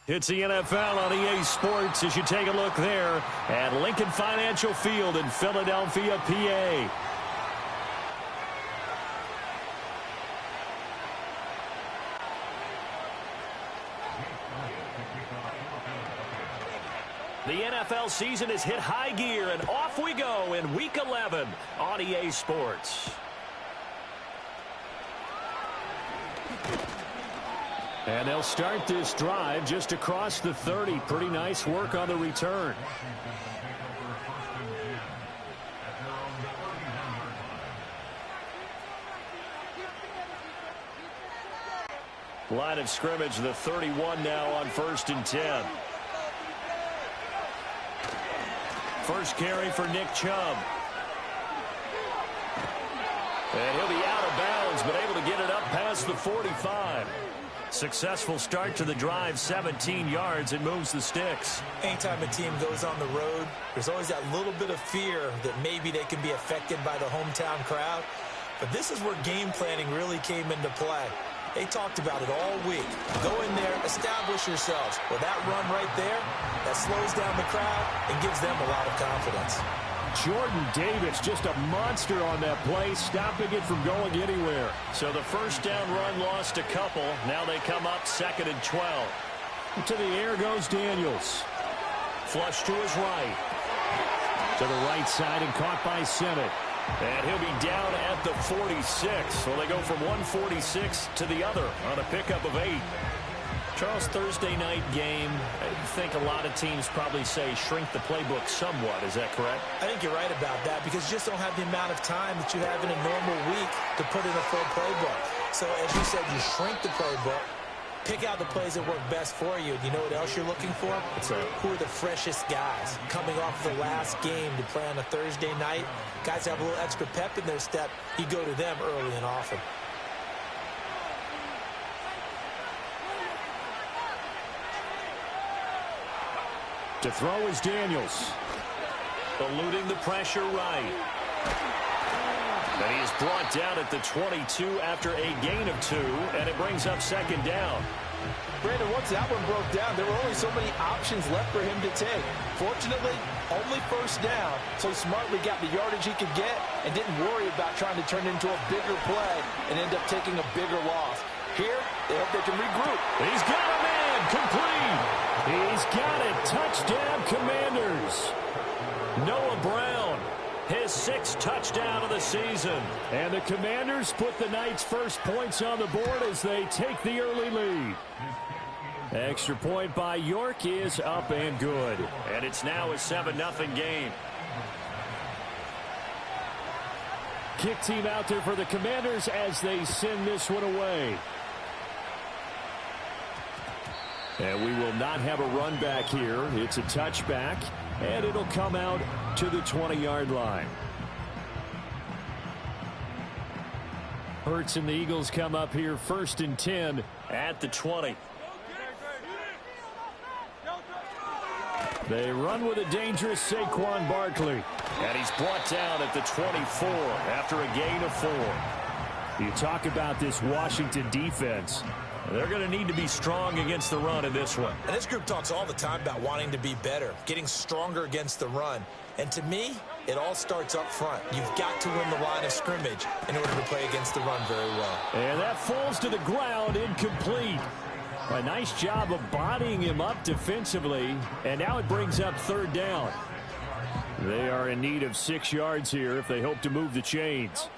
It's the NFL on EA Sports as you take a look there at Lincoln Financial Field in Philadelphia, PA. The NFL season has hit high gear, and off we go in Week 11 on EA Sports. And they'll start this drive just across the 30. Pretty nice work on the return. Line of scrimmage, the 31 now on 1st and 10. First carry for Nick Chubb. And he'll be out of bounds, but able to get it up past the 45. Successful start to the drive, 17 yards, and moves the sticks. Anytime a team goes on the road, there's always that little bit of fear that maybe they can be affected by the hometown crowd. But this is where game planning really came into play. They talked about it all week. Go in there, establish yourselves. Well, that run right there, that slows down the crowd and gives them a lot of confidence. Jordan Davis, just a monster on that play, stopping it from going anywhere. So the first down run lost a couple. Now they come up 2nd and 12. To the air goes Daniels. Flush to his right. To the right side and caught by Sennett. And he'll be down at the 46. So they go from 146 to the other on a pickup of 8. Charles, Thursday night game, I think a lot of teams probably say shrink the playbook somewhat. Is that correct? I think you're right about that because you just don't have the amount of time that you have in a normal week to put in a full playbook. So as you said, you shrink the playbook, pick out the plays that work best for you. And you know what else you're looking for? Who are the freshest guys coming off the last game to play on a Thursday night? Guys have a little extra pep in their step. You go to them early and often. To throw is Daniels. Eluding the pressure right. And he is brought down at the 22 after a gain of 2, and it brings up 2nd down. Brandon, once that one broke down, there were only so many options left for him to take. Fortunately, only 1st down, so he smartly got the yardage he could get and didn't worry about trying to turn it into a bigger play and end up taking a bigger loss. Here, they hope they can regroup. He's got a man, complete. He's got it. Touchdown, Commanders. Noah Brown, his 6th touchdown of the season. And the Commanders put the Knights' first points on the board as they take the early lead. Extra point by York is up and good. And it's now a 7-0 game. Kick team out there for the Commanders as they send this one away. And we will not have a run back here. It's a touchback, and it'll come out to the 20-yard line. Hurts and the Eagles come up here 1st and 10 at the 20. They run with a dangerous Saquon Barkley. And he's brought down at the 24 after a gain of 4. You talk about this Washington defense. They're going to need to be strong against the run in this one. And this group talks all the time about wanting to be better, getting stronger against the run. And to me, it all starts up front. You've got to win the line of scrimmage in order to play against the run very well. And that falls to the ground, incomplete. A nice job of bodying him up defensively. And now it brings up 3rd down. They are in need of 6 yards here if they hope to move the chains.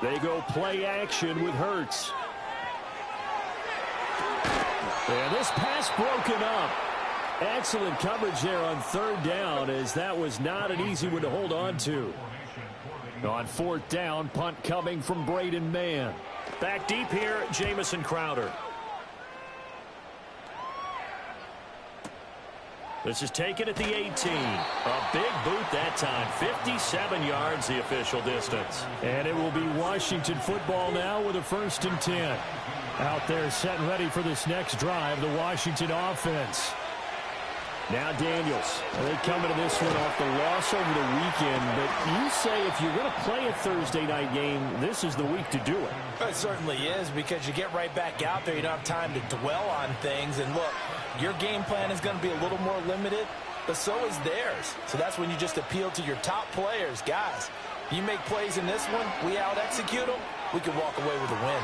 They go play action with Hurts. And this pass broken up. Excellent coverage there on 3rd down as that was not an easy one to hold on to. On 4th down, punt coming from Braden Mann. Back deep here, Jamison Crowder. This is taken at the 18. A big boot that time. 57 yards the official distance. And it will be Washington football now with a 1st and 10. Out there set and ready for this next drive, the Washington offense. Now Daniels. They come into this one off the loss over the weekend, but you say if you're going to play a Thursday night game, this is the week to do it. It certainly is, because you get right back out there. You don't have time to dwell on things. And look, your game plan is going to be a little more limited, but so is theirs. So that's when you just appeal to your top players. Guys, you make plays in this one, we out-execute them, we can walk away with a win.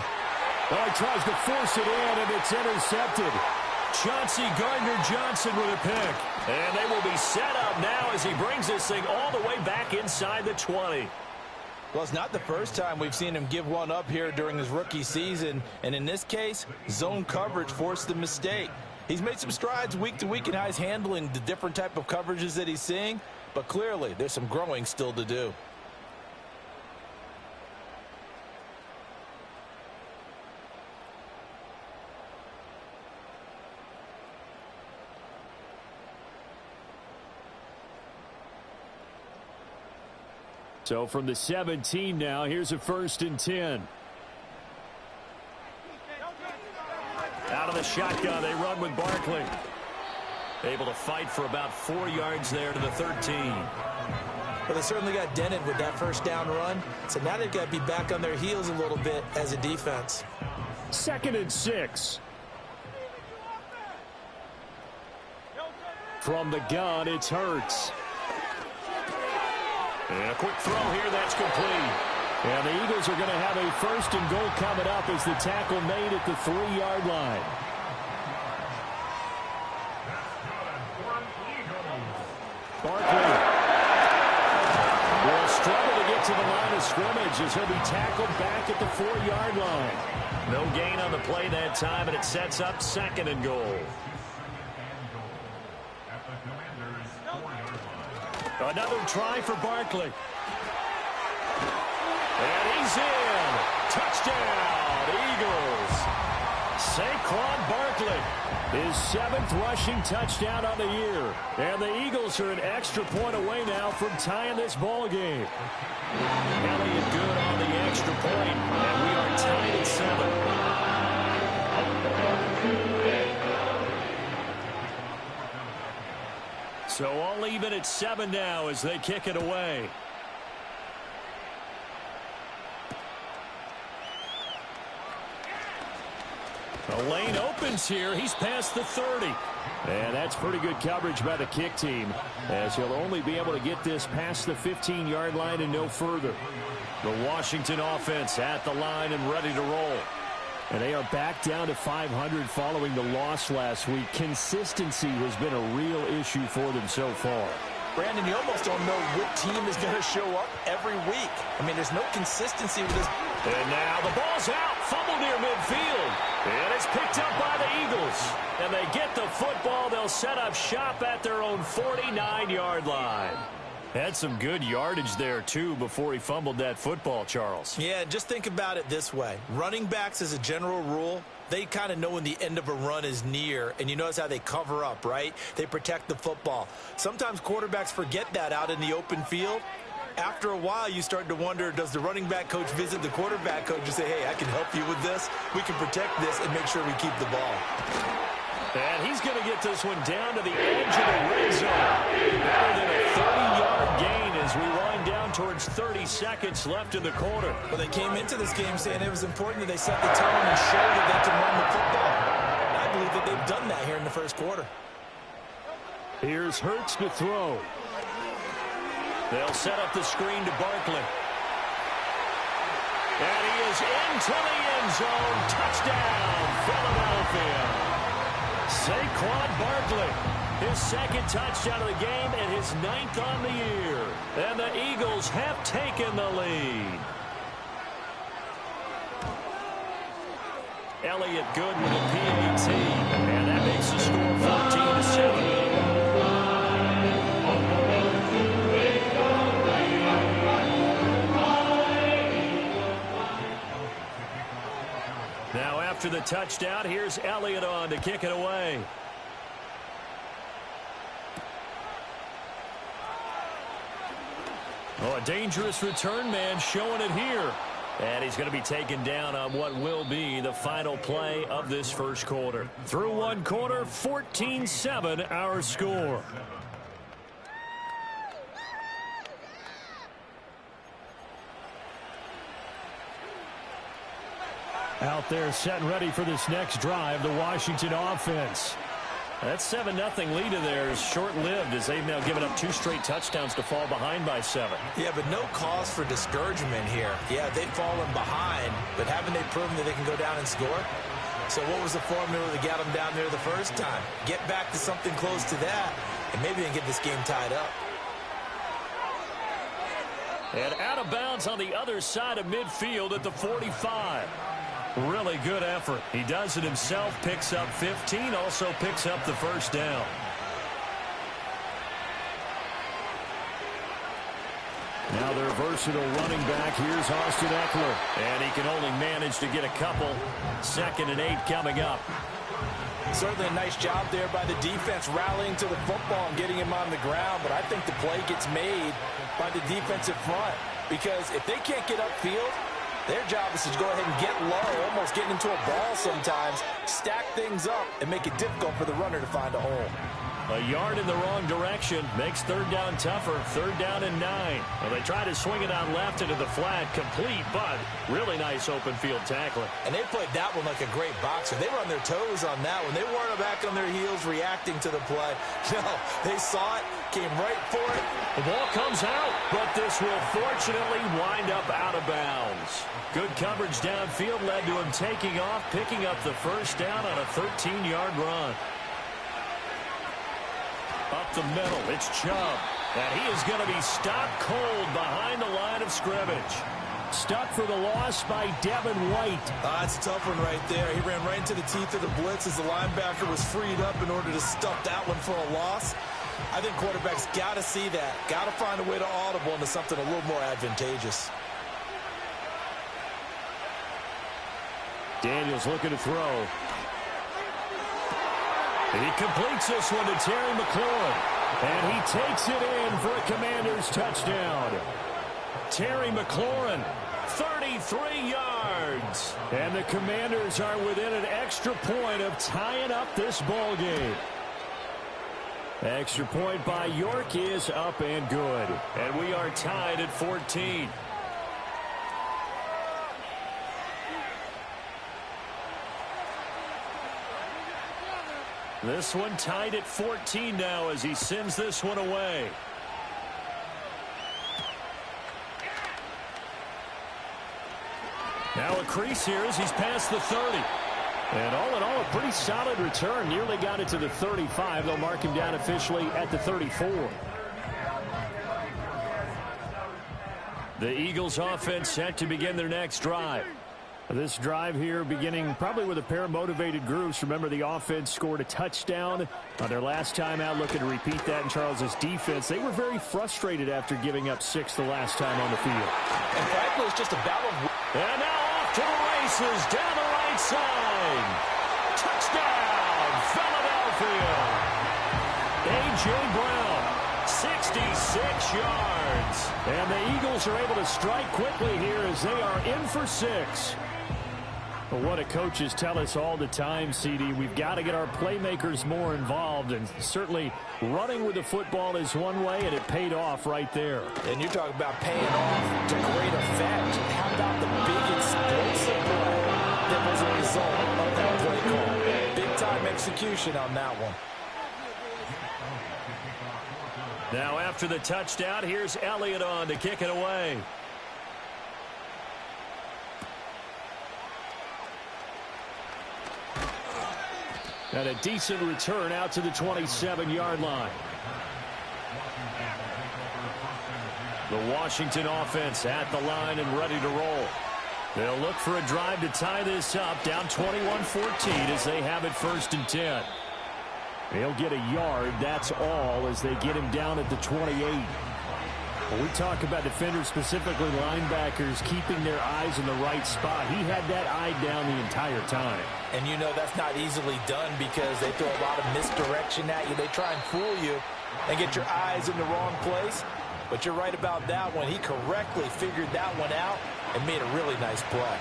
Well, he tries to force it in, and it's intercepted. Chauncey Gardner-Johnson with a pick. And they will be set up now as he brings this thing all the way back inside the 20. Well, it's not the first time we've seen him give one up here during his rookie season. And in this case, zone coverage forced the mistake. He's made some strides week to week in how he's handling the different type of coverages that he's seeing. But clearly, there's some growing still to do. So from the 17 now, here's a 1st and 10. Out of the shotgun, they run with Barkley. Able to fight for about 4 yards there to the 13. Well, they certainly got dented with that first down run. So now they've got to be back on their heels a little bit as a defense. 2nd and 6. From the gun, it's Hurts. And a quick throw here, that's complete. And the Eagles are going to have a 1st and goal coming up as the tackle made at the 3-yard line. Barkley will struggle to get to the line of scrimmage as he'll be tackled back at the 4-yard line. No gain on the play that time, and it sets up 2nd and goal. Another try for Barkley. And he's in. Touchdown, Eagles. Saquon Barkley, his 7th rushing touchdown on the year. And the Eagles are an extra point away now from tying this ball game. Elliott good on the extra point, and we are tied at 7. So all even at 7 now as they kick it away. The lane opens here. He's past the 30. And that's pretty good coverage by the kick team, as he'll only be able to get this past the 15-yard line and no further. The Washington offense at the line and ready to roll. And they are back down to 500 following the loss last week. Consistency has been a real issue for them so far. Brandon, you almost don't know what team is going to show up every week. I mean, there's no consistency with this. And now the ball's out. Fumble near midfield. And it's picked up by the Eagles. And they get the football. They'll set up shop at their own 49-yard line. Had some good yardage there, too, before he fumbled that football, Charles. Yeah, just think about it this way. Running backs, as a general rule, they kind of know when the end of a run is near, and you notice how they cover up, right? They protect the football. Sometimes quarterbacks forget that out in the open field. After a while, you start to wonder, does the running back coach visit the quarterback coach and say, hey, I can help you with this. We can protect this and make sure we keep the ball. And he's going to get this one down to the edge of the red zone. Better than a 30-yard gain as we wind down towards 30 seconds left in the quarter. Well, they came into this game saying it was important that they set the tone and show that they can run the football. And I believe that they've done that here in the first quarter. Here's Hurts to throw. They'll set up the screen to Barkley. And he is into the end zone. Touchdown, Philadelphia. Saquon Barkley, his 2nd touchdown of the game and his 9th on the year. And the Eagles have taken the lead. Elliott good with a PAT. And that makes the score 14-7. Now after the touchdown, here's Elliott on to kick it away. Oh, a dangerous return man showing it here. And he's going to be taken down on what will be the final play of this first quarter. Through one quarter, 14-7 our score. Out there setting ready for this next drive, the Washington offense. That 7-0 lead of theirs short-lived as they've now given up 2 straight touchdowns to fall behind by 7. Yeah, but no cause for discouragement here. Yeah, they've fallen behind, but haven't they proven that they can go down and score? So what was the formula that got them down there the first time? Get back to something close to that, and maybe they can get this game tied up. And out of bounds on the other side of midfield at the 45. Really good effort. He does it himself, picks up 15, also picks up the first down. Now their versatile running back, here's Austin Eckler. And he can only manage to get a couple. 2nd and 8 coming up. Certainly a nice job there by the defense rallying to the football and getting him on the ground, but I think the play gets made by the defensive front because if they can't get upfield, their job is to go ahead and get low, almost getting into a ball sometimes, stack things up, and make it difficult for the runner to find a hole. A yard in the wrong direction makes 3rd down tougher. 3rd down and 9. Well, they try to swing it on left into the flat, complete, but really nice open field tackling. And they played that one like a great boxer. They were on their toes on that one. They weren't back on their heels reacting to the play. No, they saw it, came right for it. The ball comes out, but this will fortunately wind up out of bounds. Good coverage downfield led to him taking off, picking up the first down on a 13-yard run. Up the middle, it's Chubb. And he is going to be stopped cold behind the line of scrimmage. Stuck for the loss by Devin White. That's a tough one right there. He ran right into the teeth of the blitz as the linebacker was freed up in order to stuff that one for a loss. I think quarterbacks got to see that. Got to find a way to audible into something a little more advantageous. Daniels looking to throw. He completes this one to Terry McLaurin. And he takes it in for a Commanders touchdown. Terry McLaurin, 33 yards. And the Commanders are within an extra point of tying up this ball game. Extra point by York is up and good. And we are tied at 14. This one tied at 14 now as he sends this one away. Now a crease here as he's past the 30. And all in all, a pretty solid return. Nearly got it to the 35. They'll mark him down officially at the 34. The Eagles offense set to begin their next drive. This drive here beginning probably with a pair of motivated groups. Remember, the offense scored a touchdown on their last time out, looking to repeat that in Charles's defense. They were very frustrated after giving up 6 the last time on the field. And frankly, it's just a battle. And now off to the races down the right side. Touchdown, Philadelphia. A.J. Brown, 66 yards. And the Eagles are able to strike quickly here as they are in for 6. But what do coaches tell us all the time, CD? We've got to get our playmakers more involved, and certainly running with the football is one way, and it paid off right there. And you're talking about paying off to great effect. How about the big explosive play that was a result of that play call? Big-time execution on that one. Now after the touchdown, here's Elliott on to kick it away. And a decent return out to the 27-yard line. The Washington offense at the line and ready to roll. They'll look for a drive to tie this up, down 21-14 as they have it 1st and 10. They'll get a yard, that's all, as they get him down at the 28. When we talk about defenders, specifically linebackers, keeping their eyes in the right spot, he had that eye down the entire time. And you know that's not easily done because they throw a lot of misdirection at you. They try and fool you and get your eyes in the wrong place. But you're right about that one. He correctly figured that one out and made a really nice play.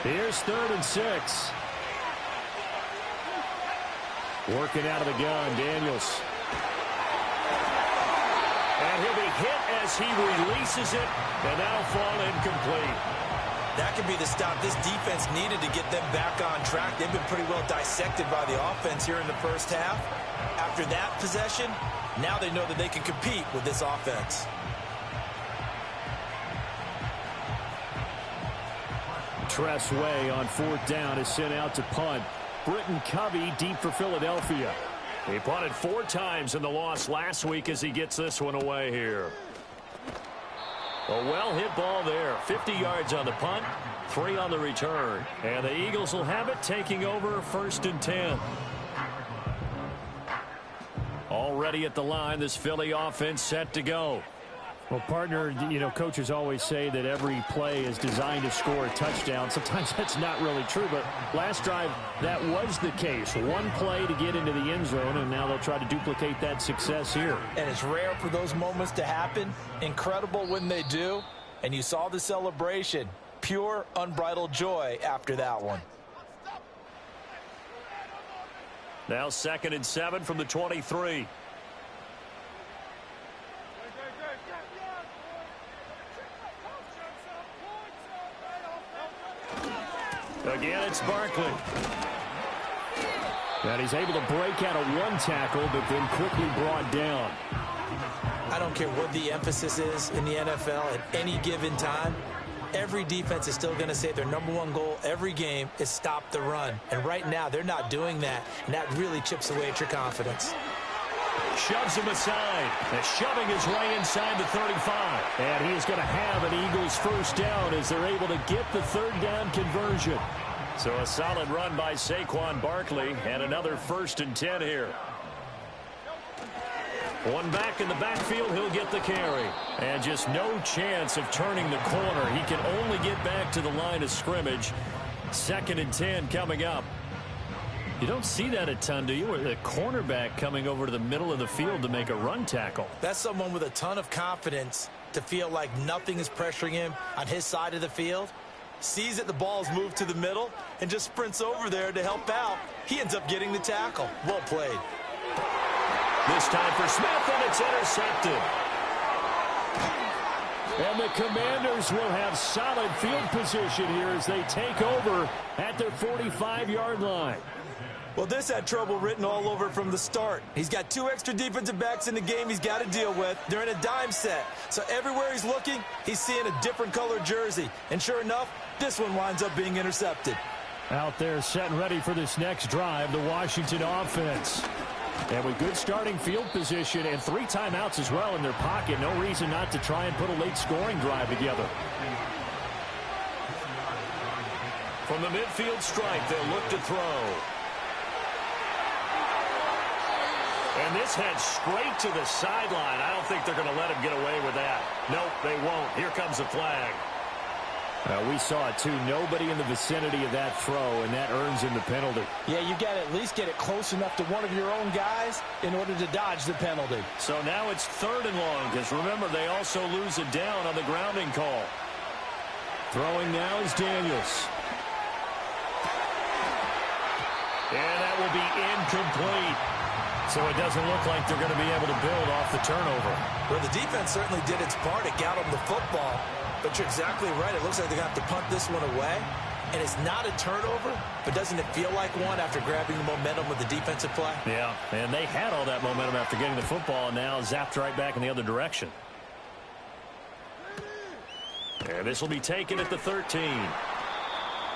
Here's 3rd and 6. Working out of the gun, Daniels. And he'll be hit as he releases it, and that'll fall incomplete. That could be the stop this defense needed to get them back on track. They've been pretty well dissected by the offense here in the first half. After that possession, now they know that they can compete with this offense. Tress Way on 4th down is sent out to punt. Britton Covey deep for Philadelphia. He punted 4 times in the loss last week as he gets this one away here. A well-hit ball there. 50 yards on the punt, 3 on the return. And the Eagles will have it, taking over 1st and 10. Already at the line, this Philly offense set to go. Well, partner, you know, coaches always say that every play is designed to score a touchdown. Sometimes that's not really true, but last drive, that was the case. One play to get into the end zone, and now they'll try to duplicate that success here. And it's rare for those moments to happen. Incredible when they do. And you saw the celebration. Pure, unbridled joy after that one. Now 2nd and 7 from the 23. Again, it's Barkley. And he's able to break out of 1 tackle, but then quickly brought down. I don't care what the emphasis is in the NFL at any given time. Every defense is still going to say their #1 goal every game is stop the run. And right now, they're not doing that, and that really chips away at your confidence. Shoves him aside. And shoving his way inside the 35. And he is going to have an Eagles 1st down as they're able to get the 3rd down conversion. So a solid run by Saquon Barkley and another 1st and 10 here. One back in the backfield, he'll get the carry. And just no chance of turning the corner. He can only get back to the line of scrimmage. 2nd and 10 coming up. You don't see that a ton, do you? Where the cornerback coming over to the middle of the field to make a run tackle. That's someone with a ton of confidence to feel like nothing is pressuring him on his side of the field. Sees that the ball's moved to the middle and just sprints over there to help out. He ends up getting the tackle. Well played. This time for Smith, and it's intercepted. And the Commanders will have solid field position here as they take over at their 45-yard line. Well, this had trouble written all over from the start. He's got 2 extra defensive backs in the game he's got to deal with. They're in a dime set. So everywhere he's looking, he's seeing a different colored jersey. And sure enough, this one winds up being intercepted. Out there set and ready for this next drive, the Washington offense. And with good starting field position and 3 timeouts as well in their pocket, no reason not to try and put a late scoring drive together. From the midfield stripe, they'll look to throw. And this heads straight to the sideline. I don't think they're going to let him get away with that. Nope, they won't. Here comes the flag. We saw it, too. Nobody in the vicinity of that throw, and that earns him the penalty. Yeah, you got to at least get it close enough to one of your own guys in order to dodge the penalty. So now it's 3rd and long, because remember, they also lose it down on the grounding call. Throwing now is Daniels. And that will be incomplete. So it doesn't look like they're going to be able to build off the turnover. Well, the defense certainly did its part. It got them the football. But you're exactly right. It looks like they're going to have to punt this one away. And it's not a turnover, but doesn't it feel like one after grabbing the momentum with the defensive play? Yeah, and they had all that momentum after getting the football, and now zapped right back in the other direction. And this will be taken at the 13.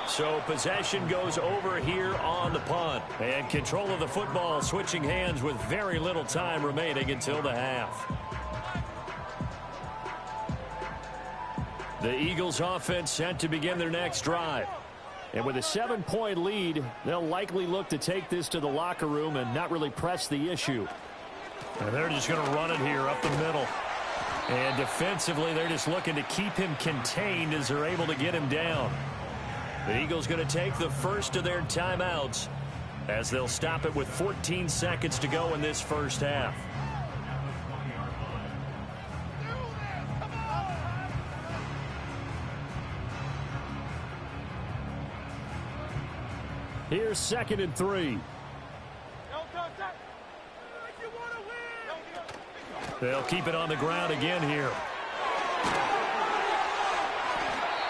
So possession goes over here on the punt. And control of the football switching hands with very little time remaining until the half. The Eagles offense set to begin their next drive. And with a 7-point lead, they'll likely look to take this to the locker room and not really press the issue. And they're just going to run it here up the middle. And defensively, they're just looking to keep him contained as they're able to get him down. The Eagles going to take the first of their timeouts as they'll stop it with 14 seconds to go in this first half. Here's 2nd and 3. They'll keep it on the ground again here.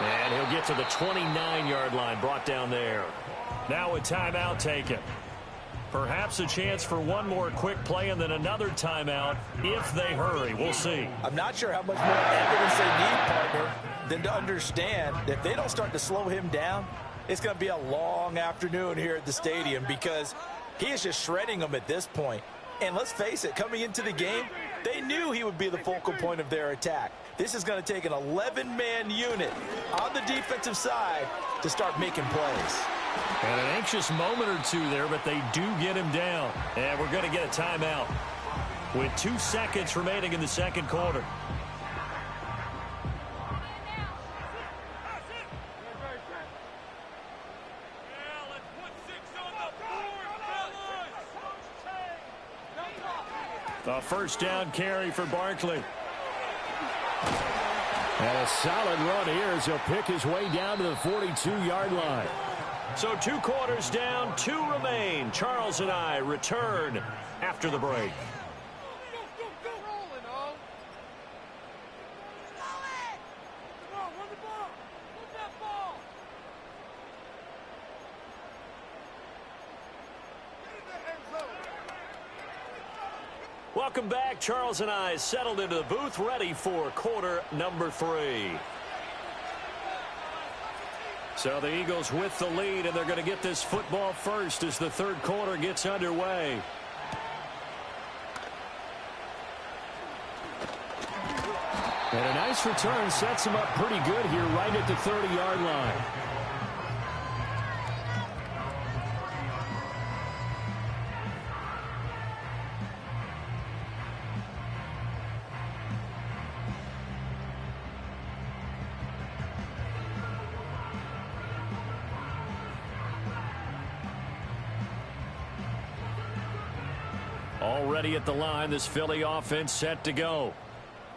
And he'll get to the 29-yard line, brought down there. Now a timeout taken. Perhaps a chance for one more quick play and then another timeout if they hurry. We'll see. I'm not sure how much more evidence they need, partner, than to understand that if they don't start to slow him down, it's going to be a long afternoon here at the stadium because he is just shredding them at this point. And let's face it, coming into the game, they knew he would be the focal point of their attack. This is going to take an 11-man unit on the defensive side to start making plays. And an anxious moment or two there, but they do get him down. And we're going to get a timeout with 2 seconds remaining in the second quarter. A first down carry for Barkley. And a solid run here as he'll pick his way down to the 42-yard line. So 2 quarters down, 2 remain. Charles and I return after the break. Welcome back. Charles and I settled into the booth, ready for quarter number 3. So the Eagles with the lead, and they're going to get this football first as the third quarter gets underway. And a nice return sets him up pretty good here right at the 30-yard line. Already at the line, this Philly offense set to go.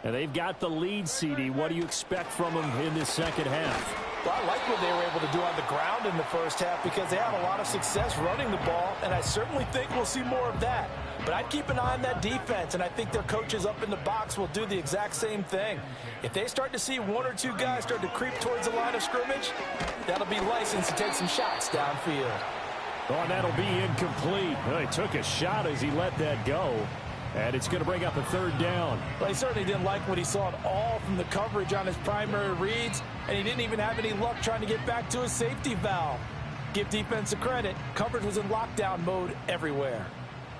And they've got the lead, CD. What do you expect from them in this second half? Well, I like what they were able to do on the ground in the first half because they had a lot of success running the ball, and I certainly think we'll see more of that. But I'd keep an eye on that defense, and I think their coaches up in the box will do the exact same thing. If they start to see 1 or 2 guys start to creep towards the line of scrimmage, that'll be licensed to take some shots downfield. Oh, and that'll be incomplete. Well, he took a shot as he let that go. And it's going to bring up a third down. Well, he certainly didn't like what he saw at all from the coverage on his primary reads, and he didn't even have any luck trying to get back to his safety valve. Give defense a credit. Coverage was in lockdown mode everywhere.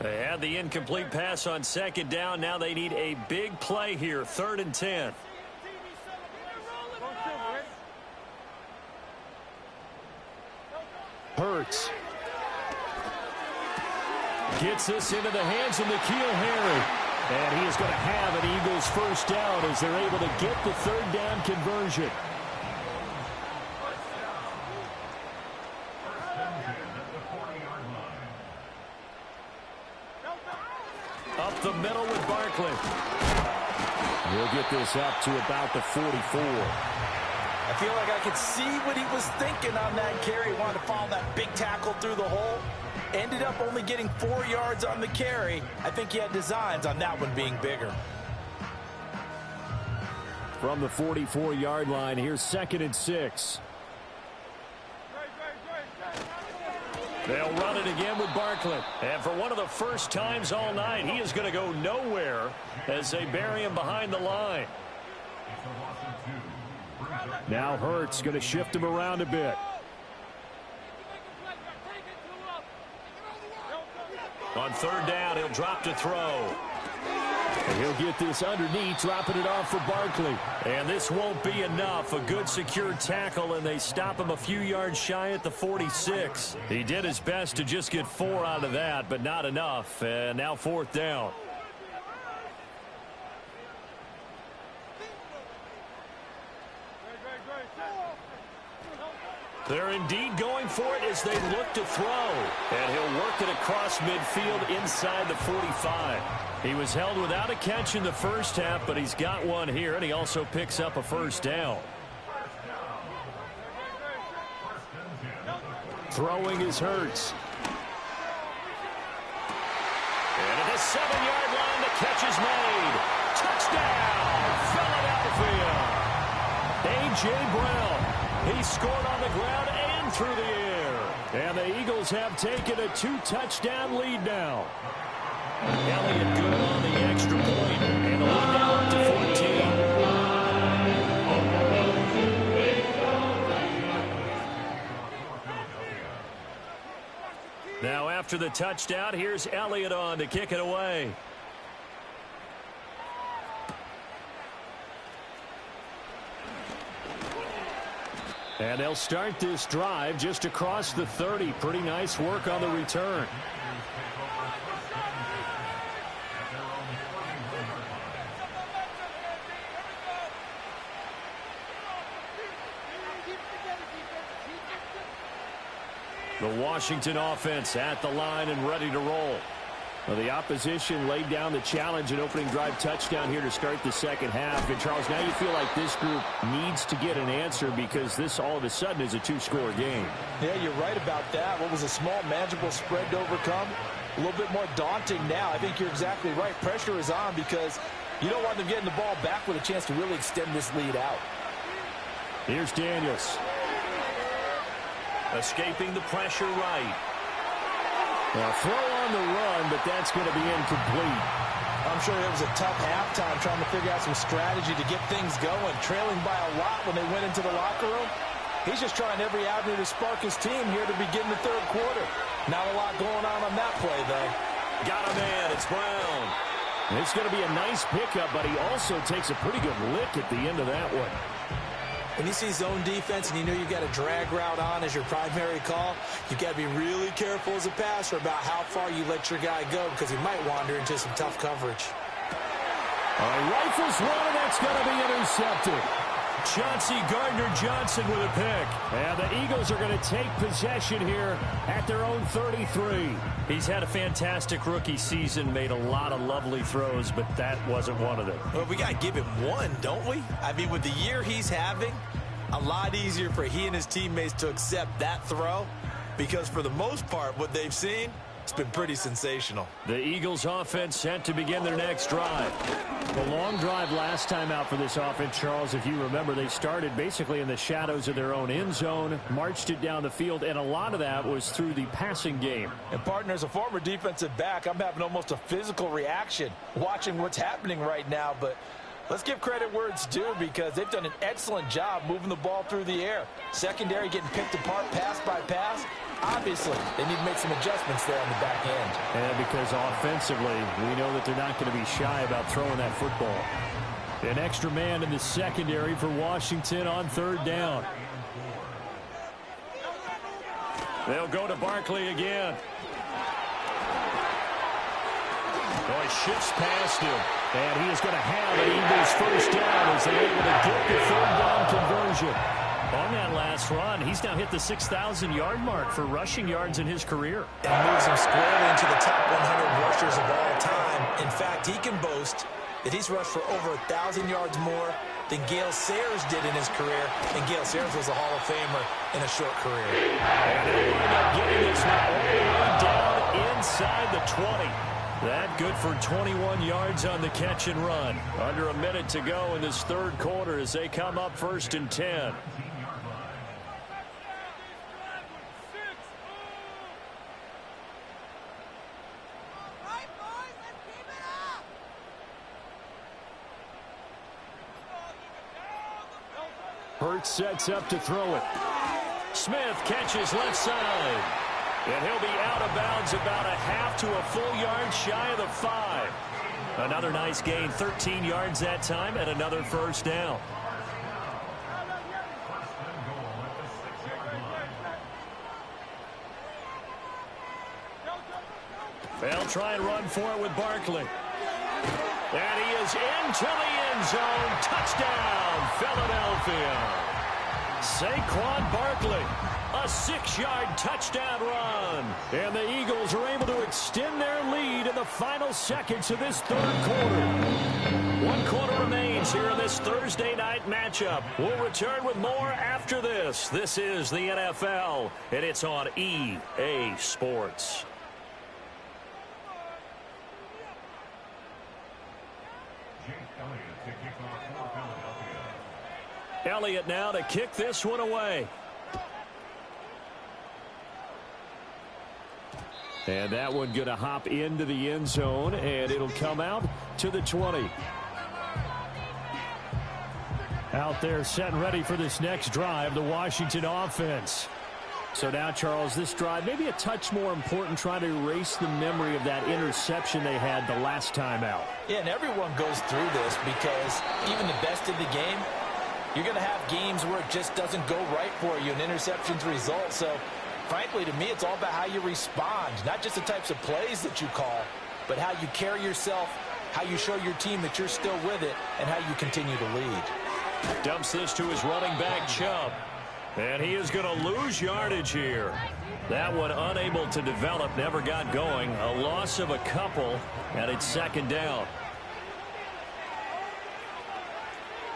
They had the incomplete pass on second down. Now they need a big play here, 3rd and 10. Hurts. Gets this into the hands of N'Keal Harry. And he is going to have an Eagles first down as they're able to get the 3rd down conversion. Up the middle with Barkley. He'll get this up to about the 44. I feel like I could see what he was thinking on that carry. He wanted to follow that big tackle through the hole. Ended up only getting 4 yards on the carry. I think he had designs on that one being bigger. From the 44-yard line, here's 2nd and 6. They'll run it again with Barkley. And for one of the first times all night, he is going to go nowhere as they bury him behind the line. Now Hurts going to shift him around a bit. On 3rd down, he'll drop to throw. And he'll get this underneath, dropping it off for Barkley. And this won't be enough. A good secure tackle, and they stop him a few yards shy at the 46. He did his best to just get 4 out of that, but not enough. And now 4th down. They're indeed going for it as they look to throw. And he'll work it across midfield inside the 45. He was held without a catch in the first half, but he's got one here, and he also picks up a first down. Throwing is Hurts. And at the 7-yard line, the catch is made. Touchdown, Philadelphia. A.J. Brown, he scored on the ground and through the air. And the Eagles have taken a 2-touchdown lead now. Elliott good on the extra point, and the lead now up to 14. Now after the touchdown, here's Elliott on to kick it away. And they'll start this drive just across the 30. Pretty nice work on the return. The Washington offense at the line and ready to roll. Well, the opposition laid down the challenge and opening drive touchdown here to start the second half. And, Charles, now you feel like this group needs to get an answer because this all of a sudden is a 2-score game. Yeah, you're right about that. What was a small, manageable spread to overcome? A little bit more daunting now. I think you're exactly right. Pressure is on because you don't want them getting the ball back with a chance to really extend this lead out. Here's Daniels. Escaping the pressure right. Well, throw on the run, but that's going to be incomplete. I'm sure it was a tough halftime trying to figure out some strategy to get things going. Trailing by a lot when they went into the locker room. He's just trying every avenue to spark his team here to begin the third quarter. Not a lot going on that play, though. Got a man. It's Brown. It's going to be a nice pickup, but he also takes a pretty good lick at the end of that one. When you see zone defense and you know you've got a drag route on as your primary call, you've got to be really careful as a passer about how far you let your guy go because he might wander into some tough coverage. Rifles one, and that's going to be intercepted. Chauncey Gardner-Johnson with a pick. And the Eagles are going to take possession here at their own 33. He's had a fantastic rookie season, made a lot of lovely throws, but that wasn't one of them. Well, we got to give him one, don't we? I mean, with the year he's having, a lot easier for he and his teammates to accept that throw because for the most part, what they've seen, it's been pretty sensational. The Eagles offense set to begin their next drive. The long drive last time out for this offense, Charles, if you remember, they started basically in the shadows of their own end zone, marched it down the field, and a lot of that was through the passing game. And, partner, as a former defensive back, I'm having almost a physical reaction watching what's happening right now, but let's give credit where it's due because they've done an excellent job moving the ball through the air. Secondary getting picked apart pass by pass. Obviously, they need to make some adjustments there on the back end. And because offensively, we know that they're not going to be shy about throwing that football. An extra man in the secondary for Washington on third down. They'll go to Barkley again. Oh, he shifts past him. And he is going to have an Eagles first down as they're able to get the third down conversion. On that last run, he's now hit the 6,000-yard mark for rushing yards in his career. And moves him squarely into the top 100 rushers of all time. In fact, he can boast that he's rushed for over 1,000 yards more than Gale Sayers did in his career. And Gale Sayers was a Hall of Famer in a short career. And they wind up getting this one all the way down inside the 20. That good for 21 yards on the catch and run. Under a minute to go in this third quarter as they come up first and 10. Hurts sets up to throw it. Smith catches left side. And he'll be out of bounds about a half to a full yard shy of the 5. Another nice gain, 13 yards that time, and another first down. They'll try and run for it with Barkley. And he is into the end zone. Touchdown, Philadelphia. Saquon Barkley, a 6-yard touchdown run. And the Eagles are able to extend their lead in the final seconds of this third quarter. 1 quarter remains here in this Thursday night matchup. We'll return with more after this. This is the NFL, and it's on EA Sports. Elliott now to kick this one away. And that one going to hop into the end zone, and it'll come out to the 20. Out there set and ready for this next drive, the Washington offense. So now, Charles, this drive maybe a touch more important, trying to erase the memory of that interception they had the last time out. Yeah, and everyone goes through this because even the best in the game, you're going to have games where it just doesn't go right for you, and interceptions result. So, frankly, to me, it's all about how you respond, not just the types of plays that you call, but how you carry yourself, how you show your team that you're still with it, and how you continue to lead. Dumps this to his running back, Chubb. And he is going to lose yardage here. That one unable to develop, never got going. A loss of a couple, and it's second down.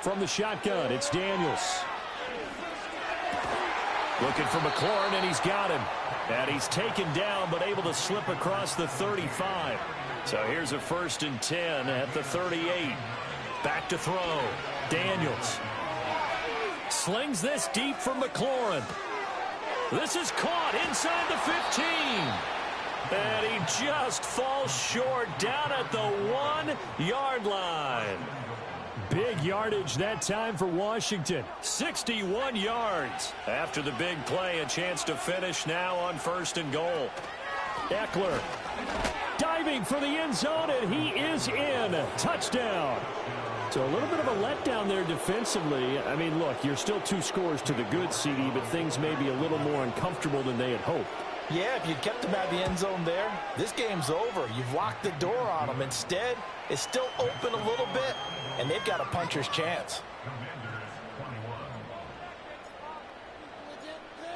From the shotgun, it's Daniels. Looking for McLaurin, and he's got him. And he's taken down, but able to slip across the 35. So here's a 1st and 10 at the 38. Back to throw. Daniels slings this deep from McLaurin. This is caught inside the 15. And he just falls short down at the 1-yard line. Big yardage that time for Washington. 61 yards. After the big play, a chance to finish now on 1st and goal. Eckler diving for the end zone, and he is in. Touchdown. So a little bit of a letdown there defensively. I mean, look, you're still 2 scores to the good, CD, but things may be a little more uncomfortable than they had hoped. Yeah, if you kept them out of the end zone there, this game's over. You've locked the door on them. Instead, it's still open a little bit, and they've got a puncher's chance.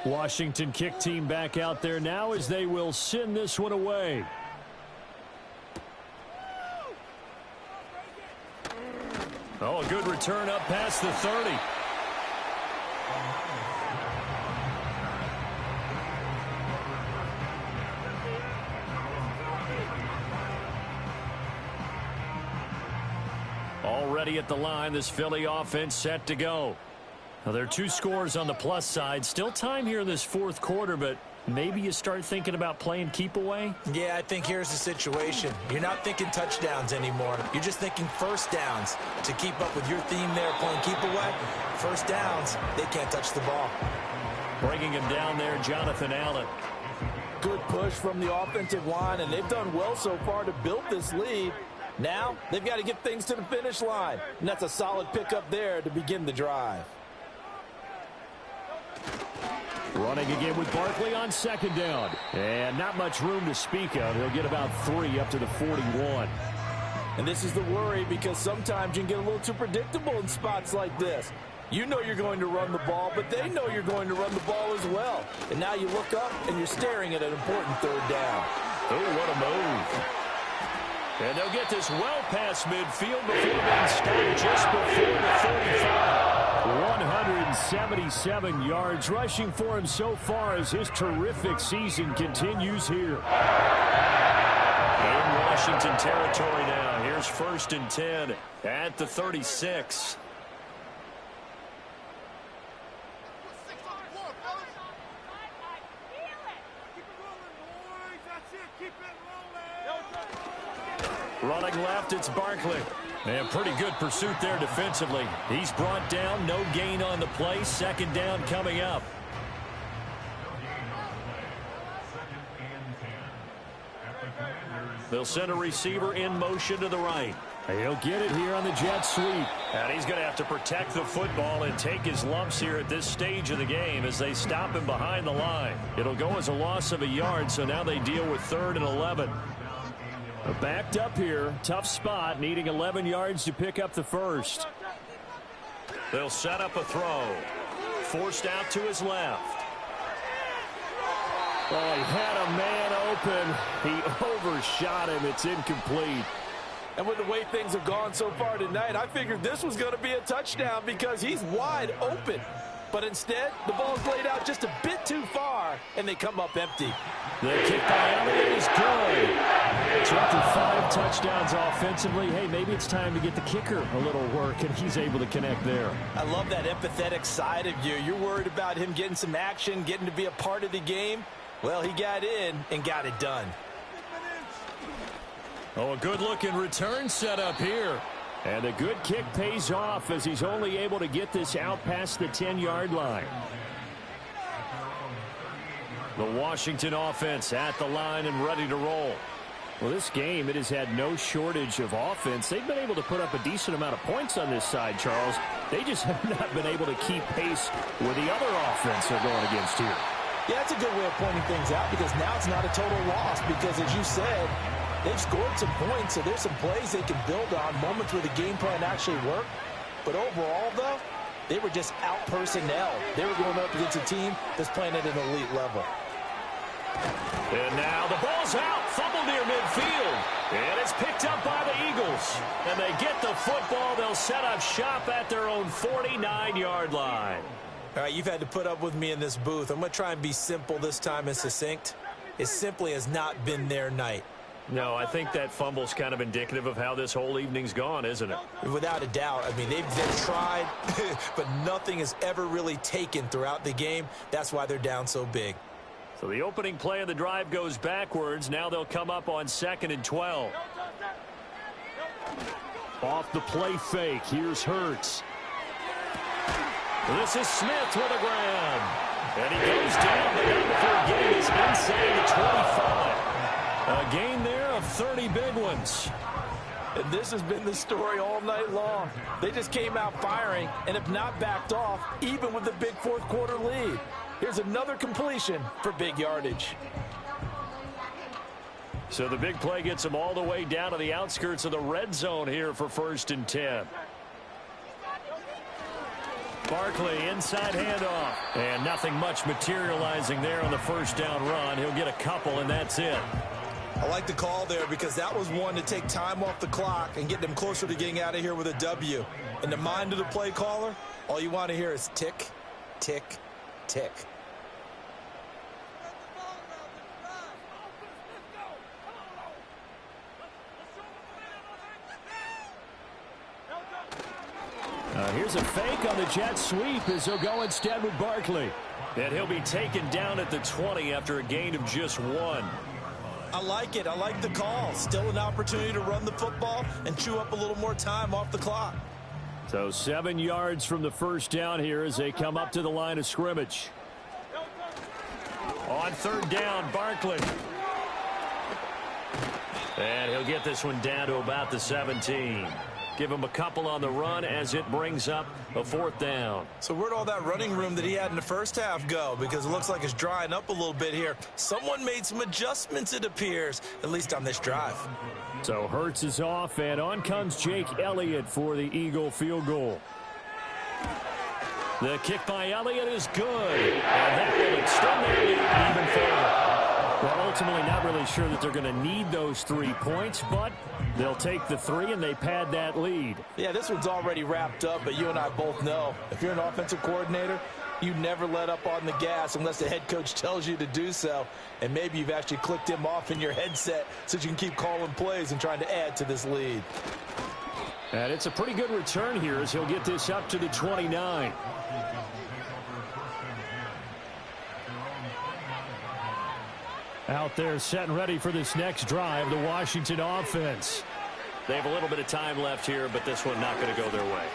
Washington kick team back out there now as they will send this one away. Oh, a good return up past the 30. Already at the line, this Philly offense set to go. Now, there are 2 scores on the plus side. Still time here in this 4th quarter, but maybe you start thinking about playing keep away? Yeah, I think here's the situation. You're not thinking touchdowns anymore. You're just thinking 1st downs. To keep up with your theme there, playing keep away, 1st downs, they can't touch the ball. Bringing him down there, Jonathan Allen. Good push from the offensive line, and they've done well so far to build this lead. Now, they've got to get things to the finish line, and that's a solid pickup there to begin the drive. Running again with Barkley on 2nd down. And not much room to speak of. He'll get about 3 up to the 41. And this is the worry, because sometimes you can get a little too predictable in spots like this. You know you're going to run the ball, but they know you're going to run the ball as well. And now you look up, and you're staring at an important 3rd down. Oh, what a move. And they'll get this well past midfield before being stopped just before the 35. 177 yards rushing for him so far as his terrific season continues here. In Washington territory now. Here's 1st and 10 at the 36. Running left, it's Barkley. And pretty good pursuit there defensively. He's brought down, no gain on the play. 2nd down coming up. They'll send a receiver in motion to the right. He'll get it here on the jet sweep. And he's going to have to protect the football and take his lumps here at this stage of the game as they stop him behind the line. It'll go as a loss of a yard, so now they deal with 3rd and 11. Backed up here, tough spot, needing 11 yards to pick up the 1st. They'll set up a throw. forced out to his left. Oh, he had a man open. He overshot him. It's incomplete. And with the way things have gone so far tonight, I figured this was going to be a touchdown because he's wide open. But instead, the ball's laid out just a bit too far, and they come up empty. The kick by Elliott is good. So after 5 touchdowns offensively, hey, maybe it's time to get the kicker a little work, and he's able to connect there. I love that empathetic side of you. You're worried about him getting some action, getting to be a part of the game. Well, he got in and got it done. Oh, a good-looking return set up here. And a good kick pays off as he's only able to get this out past the 10-yard line. The Washington offense at the line and ready to roll. Well, this game, it has had no shortage of offense. They've been able to put up a decent amount of points on this side, Charles. They just have not been able to keep pace with the other offense they're going against here. Yeah, that's a good way of pointing things out because now it's not a total loss because, as you said, they've scored some points, so there's some plays they can build on, moments where the game plan actually worked. But overall, though, they were just out-personnel. They were going up against a team that's playing at an elite level. And now the ball's out, fumble near midfield. And it's picked up by the Eagles. And they get the football. They'll set up shop at their own 49-yard line. All right, you've had to put up with me in this booth. I'm going to try and be simple this time and succinct. It simply has not been their night. No, I think that fumble's kind of indicative of how this whole evening's gone, isn't it? Without a doubt. I mean, they've tried, but nothing has ever really taken throughout the game. That's why they're down so big. So the opening play of the drive goes backwards. Now they'll come up on 2nd and 12. Off the play fake. Here's Hurts. This is Smith with a grab. And he goes down, but not before getting his inside the 25. A gain there of 30 big ones. And this has been the story all night long. They just came out firing and have not backed off, even with the big fourth quarter lead. Here's another completion for big yardage. So the big play gets them all the way down to the outskirts of the red zone here for 1st and 10. Barkley, inside handoff. And nothing much materializing there on the first down run. He'll get a couple, and that's it. I like the call there because that was one to take time off the clock and get them closer to getting out of here with a W. In the mind of the play caller, all you want to hear is tick, tick, tick. Here's a fake on the jet sweep as he'll go instead with Barkley. And he'll be taken down at the 20 after a gain of just 1. I like it. I like the call. Still an opportunity to run the football and chew up a little more time off the clock. So 7 yards from the first down here as they come up to the line of scrimmage. On 3rd down, Barkley. And he'll get this one down to about the 17. Give him a couple on the run as it brings up a 4th down. So where'd all that running room that he had in the first half go? Because it looks like it's drying up a little bit here. Someone made some adjustments, it appears, at least on this drive. So Hurts is off, and on comes Jake Elliott for the Eagle field goal. The kick by Elliott is good, and that will extend their lead even further. Well, ultimately not really sure that they're going to need those 3 points, but they'll take the 3 and they pad that lead. Yeah, this one's already wrapped up, but you and I both know if you're an offensive coordinator, you never let up on the gas unless the head coach tells you to do so. And maybe you've actually clicked him off in your headset so you can keep calling plays and trying to add to this lead. And it's a pretty good return here as he'll get this up to the 29. Out there set and ready for this next drive, the Washington offense. They have a little bit of time left here, but this one not going to go their way.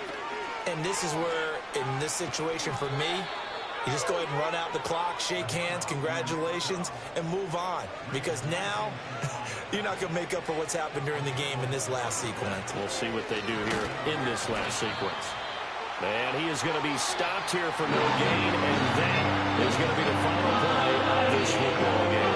And this is where, in this situation for me, you just go ahead and run out the clock, shake hands, congratulations, and move on. Because now, you're not going to make up for what's happened during the game in this last sequence. We'll see what they do here in this last sequence. And he is going to be stopped here for no gain, and that is going to be the final play of this football game.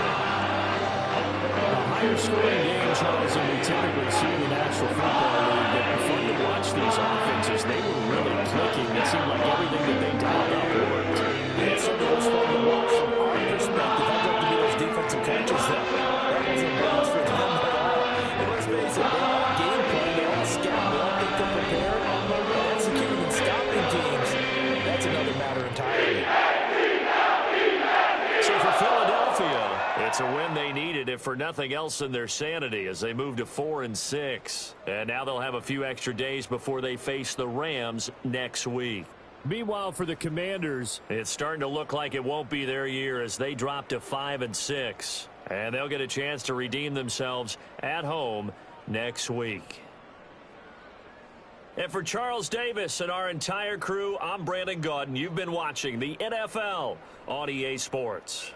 Higher scoring game, Charles, than we typically see in the National Football League. But fun to watch these offenses. They were really clicking. It seemed like everything that they dialed up worked. certainly was fun to watch from our perspective. I'd like to be those defensive coaches that wasn't a blast for them at all. And let's face it, they all game plan, they all scout, they all think they're prepared. But executing and stopping teams, that's another matter entirely. So for Philadelphia, it's a win they needed, if for nothing else than their sanity, as they move to 4-6. And now they'll have a few extra days before they face the Rams next week. Meanwhile, for the Commanders, it's starting to look like it won't be their year as they drop to 5-6. And they'll get a chance to redeem themselves at home next week. And for Charles Davis and our entire crew, I'm Brandon Gaudin. You've been watching the NFL on EA Sports.